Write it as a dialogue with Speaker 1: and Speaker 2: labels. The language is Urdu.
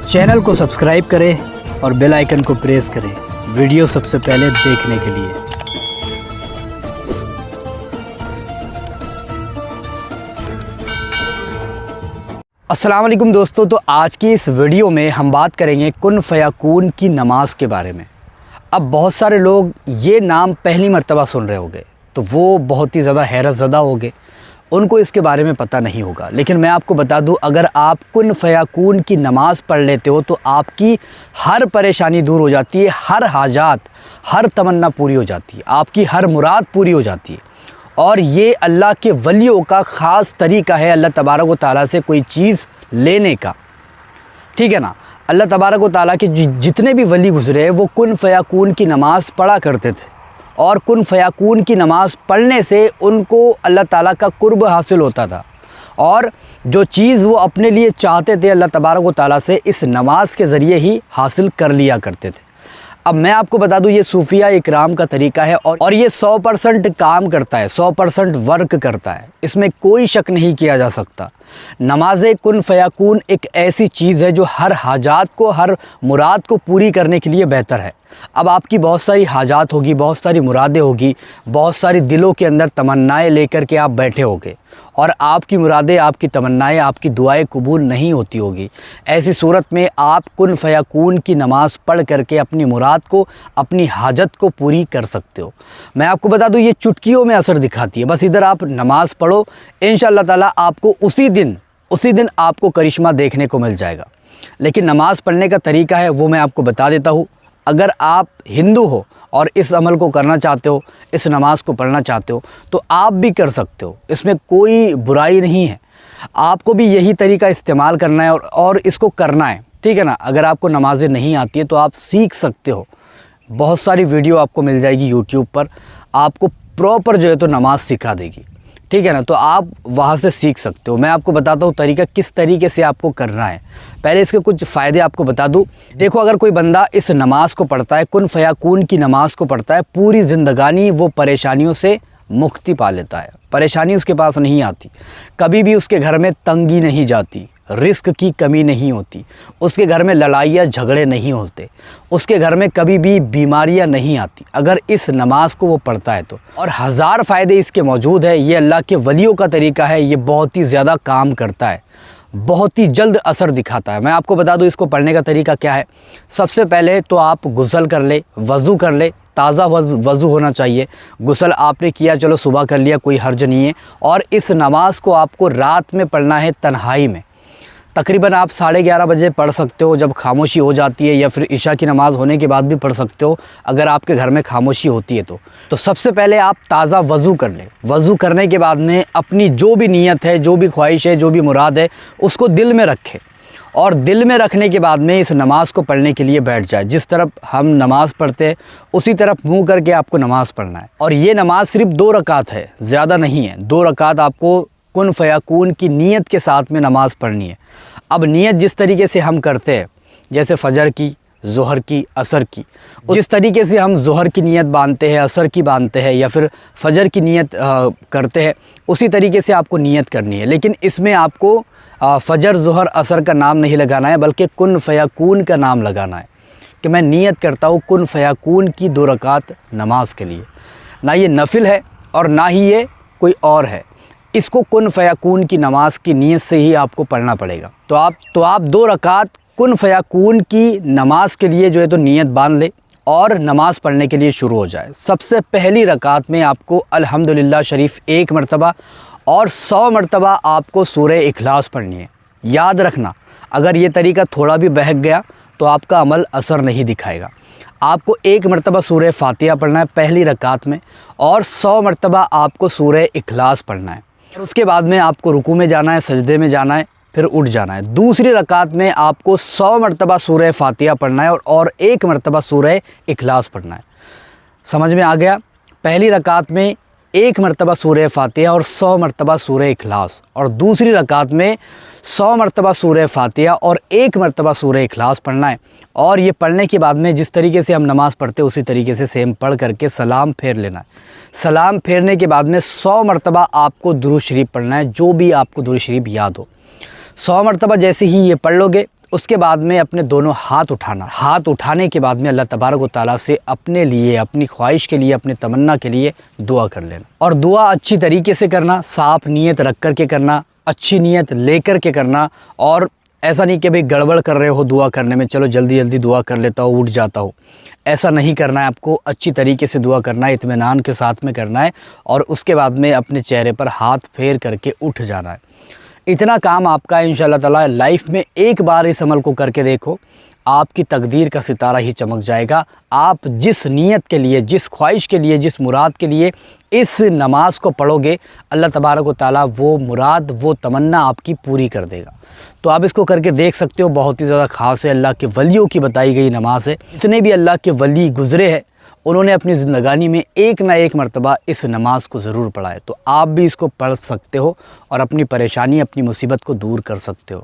Speaker 1: چینل کو سبسکرائب کریں اور بیل آئیکن کو پریس کریں ویڈیو سب سے پہلے دیکھنے کے لیے۔ السلام علیکم دوستو، تو آج کی اس ویڈیو میں ہم بات کریں گے کن فیکون کی نماز کے بارے میں۔ اب بہت سارے لوگ یہ نام پہلی مرتبہ سن رہے ہوگے تو وہ بہت ہی زیادہ حیرت زدہ ہوگے، ان کو اس کے بارے میں پتہ نہیں ہوگا، لیکن میں آپ کو بتا دوں، اگر آپ کن فیکون کی نماز پڑھ لیتے ہو تو آپ کی ہر پریشانی دور ہو جاتی ہے، ہر حاجات، ہر تمنا پوری ہو جاتی ہے، آپ کی ہر مراد پوری ہو جاتی ہے۔ اور یہ اللہ کے ولیوں کا خاص طریقہ ہے اللہ تبارک و تعالیٰ سے کوئی چیز لینے کا، ٹھیک ہے نا۔ اللہ تبارک و تعالیٰ کے جتنے بھی ولی گزرے وہ کن فیکون کی نماز پڑھا کرتے تھے، اور کن فیکون کی نماز پڑھنے سے ان کو اللہ تعالیٰ کا قرب حاصل ہوتا تھا، اور جو چیز وہ اپنے لیے چاہتے تھے اللہ تبارک و تعالیٰ سے اس نماز کے ذریعے ہی حاصل کر لیا کرتے تھے۔ اب میں آپ کو بتا دوں، یہ صوفیہ اکرام کا طریقہ ہے، اور یہ 100% کام کرتا ہے، 100% ورک کرتا ہے، اس میں کوئی شک نہیں کیا جا سکتا۔ نماز کن فیکون ایک ایسی چیز ہے جو ہر حاجات کو، ہر مراد کو پوری کرنے کے لیے بہتر ہے۔ اب آپ کی بہت ساری حاجات ہوگی، بہت ساری مرادیں ہوگی، بہت ساری دلوں کے اندر تمنائیں لے کر کے آپ بیٹھے ہوگے، اور آپ کی مرادیں، آپ کی تمنائیں، آپ کی دعائیں قبول نہیں ہوتی ہوگی۔ ایسی صورت میں آپ کن فیکون کی نماز پڑھ کر کے اپنی مراد کو، اپنی حاجت کو پوری کر سکتے ہو۔ میں آپ کو بتا دوں، یہ چٹکیوں میں اثر دکھاتی ہے، بس ادھر آپ نماز پڑھو، انشاءاللہ تعالیٰ آپ کو اسی دن آپ کو کرشمہ دیکھنے کو مل جائے گا۔ لیکن نماز پڑھنے کا طریقہ ہے وہ میں آپ کو بتا دیتا ہوں۔ اگر آپ ہندو ہو اور اس عمل کو کرنا چاہتے ہو، اس نماز کو پڑھنا چاہتے ہو، تو آپ بھی کر سکتے ہو، اس میں کوئی برائی نہیں ہے۔ آپ کو بھی یہی طریقہ استعمال کرنا ہے اور اس کو کرنا ہے، ٹھیک ہے نا۔ اگر آپ کو نمازیں نہیں آتی ہے تو آپ سیکھ سکتے ہو، بہت ساری ویڈیو آپ کو مل جائے گی یوٹیوب پر، آپ کو پراپر جو ہے تو نماز سکھا دے گی، ٹھیک ہے نا۔ تو آپ وہاں سے سیکھ سکتے ہو۔ میں آپ کو بتاتا ہوں طریقہ کس طریقے سے آپ کو کرنا ہے۔ پہلے اس کے کچھ فائدے آپ کو بتا دوں۔ دیکھو، اگر کوئی بندہ اس نماز کو پڑھتا ہے، کن فیکون کی نماز کو پڑھتا ہے، پوری زندگانی وہ پریشانیوں سے مکتی پا لیتا ہے، پریشانی اس کے پاس نہیں آتی، کبھی بھی اس کے گھر میں تنگی نہیں جاتی، رزق کی کمی نہیں ہوتی، اس کے گھر میں لڑائیاں جھگڑے نہیں ہوتے، اس کے گھر میں کبھی بھی بیماریاں نہیں آتی اگر اس نماز کو وہ پڑھتا ہے تو۔ اور ہزار فائدے اس کے موجود ہیں۔ یہ اللہ کے ولیوں کا طریقہ ہے، یہ بہت ہی زیادہ کام کرتا ہے، بہت ہی جلد اثر دکھاتا ہے۔ میں آپ کو بتا دوں اس کو پڑھنے کا طریقہ کیا ہے۔ سب سے پہلے تو آپ غسل کر لے، وضو کر لے، تازہ وضو ہونا چاہیے۔ غسل آپ نے کیا، چلو صبح کر لیا، کوئی حرج نہیں ہے۔ اور اس نماز کو آپ کو رات میں پڑھنا ہے، تنہائی میں۔ تقریباً آپ 11:30 بجے پڑھ سکتے ہو جب خاموشی ہو جاتی ہے، یا پھر عشاء کی نماز ہونے کے بعد بھی پڑھ سکتے ہو اگر آپ کے گھر میں خاموشی ہوتی ہے تو سب سے پہلے آپ تازہ وضو کر لیں۔ وضو کرنے کے بعد میں اپنی جو بھی نیت ہے، جو بھی خواہش ہے، جو بھی مراد ہے، اس کو دل میں رکھیں، اور دل میں رکھنے کے بعد میں اس نماز کو پڑھنے کے لیے بیٹھ جائے۔ جس طرف ہم نماز پڑھتے ہیں اسی طرف منہ کر کے آپ کو نماز پڑھنا ہے۔ اور یہ نماز صرف 2 رکعت ہے، زیادہ نہیں ہے۔ 2 رکعت آپ کو کن فیکون کی نیت کے ساتھ میں نماز پڑھنی ہے۔ اب نیت جس طریقے سے ہم کرتے ہیں، جیسے فجر کی، ظہر کی، عصر کی، جس طریقے سے ہم ظہر کی نیت باندھتے ہیں، عصر کی باندھتے ہیں، یا پھر فجر کی نیت کرتے ہیں، اسی طریقے سے آپ کو نیت کرنی ہے۔ لیکن اس میں آپ کو فجر، ظہر، عصر کا نام نہیں لگانا ہے، بلکہ کن فیکون کا نام لگانا ہے کہ میں نیت کرتا ہوں کن فیکون کی 2 رکعت نماز کے لیے۔ نہ یہ نفل ہے اور نہ ہی یہ کوئی اور ہے، اس کو کن فیکون کی نماز کی نیت سے ہی آپ کو پڑھنا پڑے گا۔ تو آپ 2 رکعت کن فیکون کی نماز کے لیے جو ہے تو نیت باندھ لے اور نماز پڑھنے کے لیے شروع ہو جائے۔ سب سے پہلی رکعت میں آپ کو الحمدللہ شریف 1 مرتبہ اور 100 مرتبہ آپ کو سورہ اخلاص پڑھنی ہے۔ یاد رکھنا، اگر یہ طریقہ تھوڑا بھی بہک گیا تو آپ کا عمل اثر نہیں دکھائے گا۔ آپ کو 1 مرتبہ سورہ فاتحہ پڑھنا ہے پہلی رکعت میں، اور 100 مرتبہ آپ کو سورہ اخلاص پڑھنا ہے۔ اور اس کے بعد میں آپ کو رکوع میں جانا ہے، سجدے میں جانا ہے، پھر اٹھ جانا ہے۔ دوسری رکعت میں آپ کو 100 مرتبہ سورہ فاتحہ پڑھنا ہے اور 1 مرتبہ سورہ اخلاص پڑھنا ہے۔ سمجھ میں آ گیا؟ پہلی رکعت میں 1 مرتبہ سورہ فاتحہ اور 100 مرتبہ سورہ اخلاص، اور دوسری رکعت میں 100 مرتبہ سورہ فاتحہ اور 1 مرتبہ سورہ اخلاص پڑھنا ہے۔ اور یہ پڑھنے کے بعد میں جس طریقے سے ہم نماز پڑھتے اسی طریقے سے سیم پڑھ کر کے سلام پھیر لینا ہے۔ سلام پھیرنے کے بعد میں 100 مرتبہ آپ کو درود شریف پڑھنا ہے، جو بھی آپ کو درود شریف یاد ہو۔ 100 مرتبہ جیسے ہی یہ پڑھ لو گے، اس کے بعد میں اپنے دونوں ہاتھ اٹھانا، ہاتھ اٹھانے کے بعد میں اللہ تبارک و تعالیٰ سے اپنے لیے، اپنی خواہش کے لیے، اپنے تمنا کے لیے دعا کر لینا، اور دعا اچھی طریقے سے کرنا، صاف نیت رکھ کر کے کرنا، اچھی نیت لے کر کے کرنا، اور ایسا نہیں کہ بھئی گڑبڑ کر رہے ہو دعا کرنے میں، چلو جلدی جلدی دعا کر لیتا ہوں اٹھ جاتا ہوں، ایسا نہیں کرنا ہے۔ آپ کو اچھی طریقے سے دعا کرنا ہے، اطمینان کے ساتھ میں کرنا ہے، اور اس کے بعد میں اپنے چہرے پر ہاتھ پھیر کر کے اٹھ جانا ہے۔ اتنا کام آپ کا ہے انشاءاللہ تعالیٰ۔ لائف میں ایک بار اس عمل کو کر کے دیکھو، آپ کی تقدیر کا ستارہ ہی چمک جائے گا۔ آپ جس نیت کے لیے، جس خواہش کے لیے، جس مراد کے لیے اس نماز کو پڑھو گے، اللہ تبارک و تعالیٰ وہ مراد، وہ تمنا آپ کی پوری کر دے گا۔ تو آپ اس کو کر کے دیکھ سکتے ہو، بہت ہی زیادہ خاص ہے، اللہ کے ولیوں کی بتائی گئی نماز ہے۔ جتنے بھی اللہ کے ولی گزرے ہیں، انہوں نے اپنی زندگانی میں ایک نہ ایک مرتبہ اس نماز کو ضرور پڑھا ہے۔ تو آپ بھی اس کو پڑھ سکتے ہو اور اپنی پریشانی، اپنی مصیبت کو دور کر سکتے ہو۔